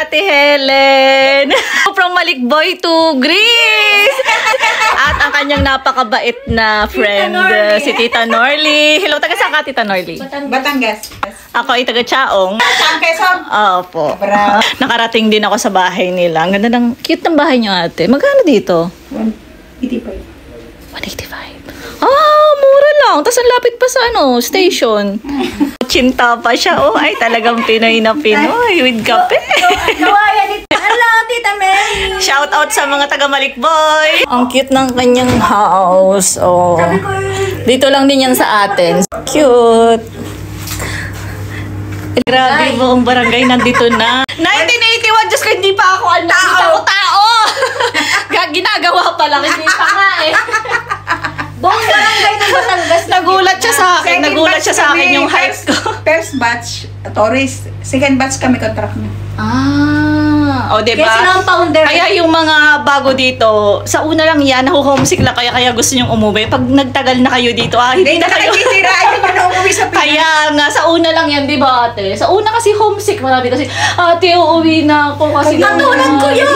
Ate Helen. From Malikboy to Greece. At ang kanyang napakabait na friend, si Tita Norly. Hello, taga saan ka, Tita Norly? Batangas. Ako ay taga Chaong. Saan, Quezon? Opo. Nakarating din ako sa bahay nila. Ang ganda ng, cute ng bahay niyo, ate. Magkano dito? 185. 185. Ah, mura lang. Tapos ang lapit pa sa station. Chinta pa siya. Oh, ay talagang Pinoy na Pinoy with kape. Hello, Tita Mary. Shout out sa mga taga Malikboy. Ang cute ng kanyang house. Oh. Dito lang din yan sa atin. Cute. Grabe, buong barangay nandito na. 1981, Diyos ko, hindi pa ako tao. Ginagawa pa lang, hindi pa nga eh. Buong barangay ng Batangas. Nagulat siya sa akin yung height ko. First batch, tourist. Second batch kami contract mo. Ah, o diba? Kaya sila ang founder. Kaya yung mga bago dito, sa una lang yan, nahuhomesick lang, kaya gusto nyong umuwi. Pag nagtagal na kayo dito, hindi na kayo. Hindi pa na umuwi sa Pinas. Kaya nga, sa una lang yan, di ba ate? Sa una kasi homesick, marami kasi, ate, uuwi na ako kasi. Katulad ko yun!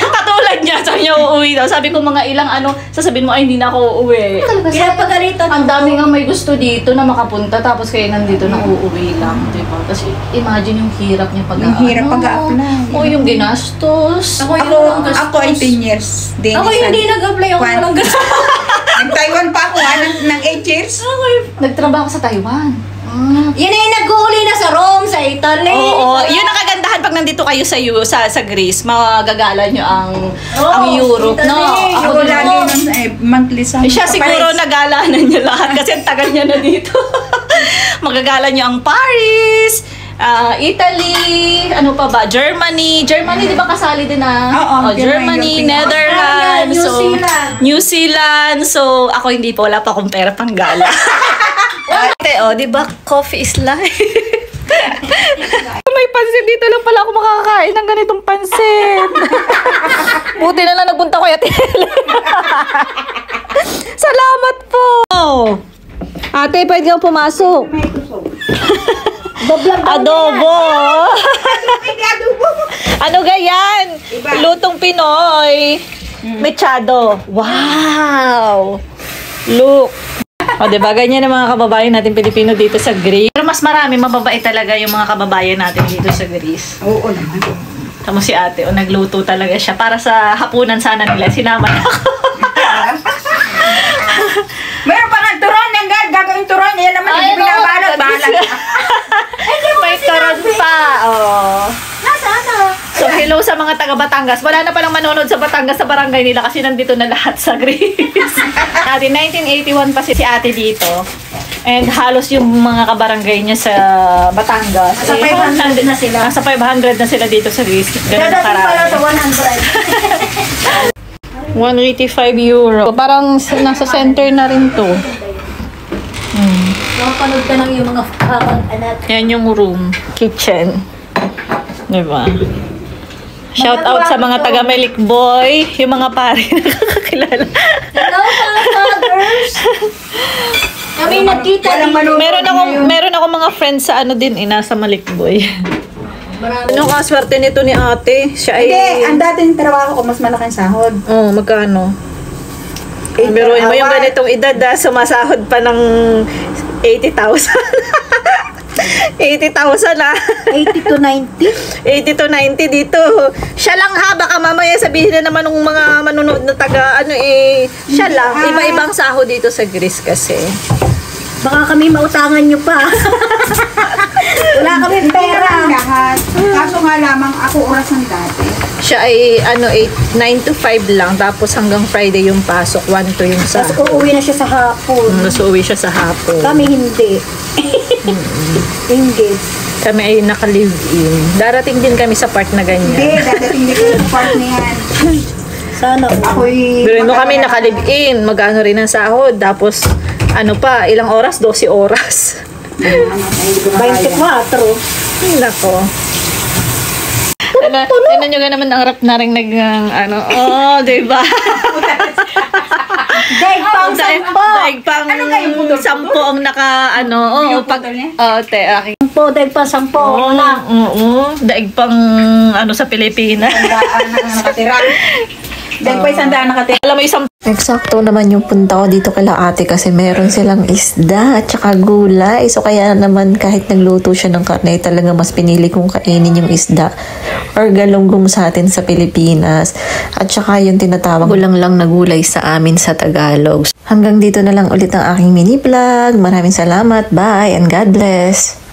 Katulad niya, sabi niya uuwi daw. Sabi ko mga ilang sasabihin mo, ay hindi na ako uuwi. Pinapagalitan. Ang dami nga may gusto dito na makapunta, tapos kayo nandito na uuwi lang, di ba? Tapos imagine yung hirap niya pag Yung hirap pag-a-apply. O yung ginastos. Ako 18 years. Ako hindi nag-apply. Ako walang gastos. Nag-Taiwan pa ako ng 8 years. Nagtrabaho sa Taiwan. Yan ay nag-uuli na sa Rome, sa Italy. Oo, yun ang kagandahan pag nandito kayo sa Greece, magagala nyo ang Europe, no? Ako lagi monthly sa siya siguro nagalanan niya lahat kasi ang tagal niya na dito. Magagala nyo ang Paris, Italy, ano pa ba? Germany, di ba kasali din Germany, Netherlands, New Zealand. So, ako hindi pa, wala pa akong pera pang gala. Di ba? Coffee is life. May pansit dito lang pala ako makakain ng ganitong pansit. Buti na lang nagpunta ko Ate Helen. Salamat po. Ate, pwede kang pumasok. Adobo. Ano gayan? Lutong Pinoy. Mechado. Wow. Look. O, diba? Ganyan ang mga kababayan natin Pilipino dito sa Greece. Pero mas marami, mababait talaga yung mga kababayan natin dito sa Greece. Oo naman. Tamo si ate, nagluto talaga siya. Para sa hapunan sana nila, sinama na ako. Meron pa nga turon, gagawin turon. Yan naman, hindi binabalot. May turon pa. Nasaan? So, hello sa mga taga Batangas. Wala na palang manonood sa Batangas sa barangay nila kasi nandito na lahat sa Greece. Ate, 1981 pa si ate dito. And halos yung mga kabarangay niya sa Batangas. Nasa 500 na sila. Nasa 500 na sila dito sa Greece. Ganun Dadating pala sa 100. 185 euro. Parang nasa center na rin to. Nakapanood ka ng yung mga anak. Yan yung room. Kitchen. Diba? Shout out sa mga taga Malikboy, yung mga pare nakakakilala. Hello, mga fathers! Kami nagkita dito. Meron ako mga friends sa nasa Malikboy. Ano kaswerte nito ni ate? Siya ay... Hindi, ang dating trabaho ko, mas malaking sahod. Oh, magkano? Pero mo yung ganitong edad, sumasahod pa ng 80,000. 80,000 na. 80 to 90? 80 to 90 dito. Siya lang ha, baka mamaya sabihin na naman ng mga manonood na taga, siya lang. Iba-ibang sahod dito sa Greece kasi. Baka kami mautangan nyo pa. Wala kami pera. Lahat. Kaso nga lamang, ako oras ng dati. Siya ay 9 to 5 lang, tapos hanggang Friday yung pasok, 1 to yung Tapos sahod. uuwi na siya sa hapon. Tapos uuwi siya sa hapon. Kami hindi. Hindi. Kami ay naka-live-in. Darating din kami sa part na ganyan. Hindi, dadating dito yung part na yan. Sana. Ako'y... Pero mo kami naka-live-in, magkano rin ang sahod, tapos ilang oras? 12 oras. 24. Nako. Ano nyo nga naman ang rap na rin diba? Daig pang sampo. Daig pang sampo ang naka, Pinuputol niya? te, aking 10, dahil pa 10. Wala. Oo. Daig pang ano sa Pilipinas. Sandaan na nakatira. Dahil pa isang daan nakatira. Alam mo, isang Eksakto naman yung punta ko dito kila ate kasi meron silang isda at saka gulay. So kaya naman kahit nagluto siya ng karne, talaga mas pinili kong kainin yung isda or galunggong sa atin sa Pilipinas. At saka yung tinatawag gulang lang na gulay sa amin sa Tagalog. Hanggang dito na lang ulit ang aking mini vlog. Maraming salamat. Bye and God bless.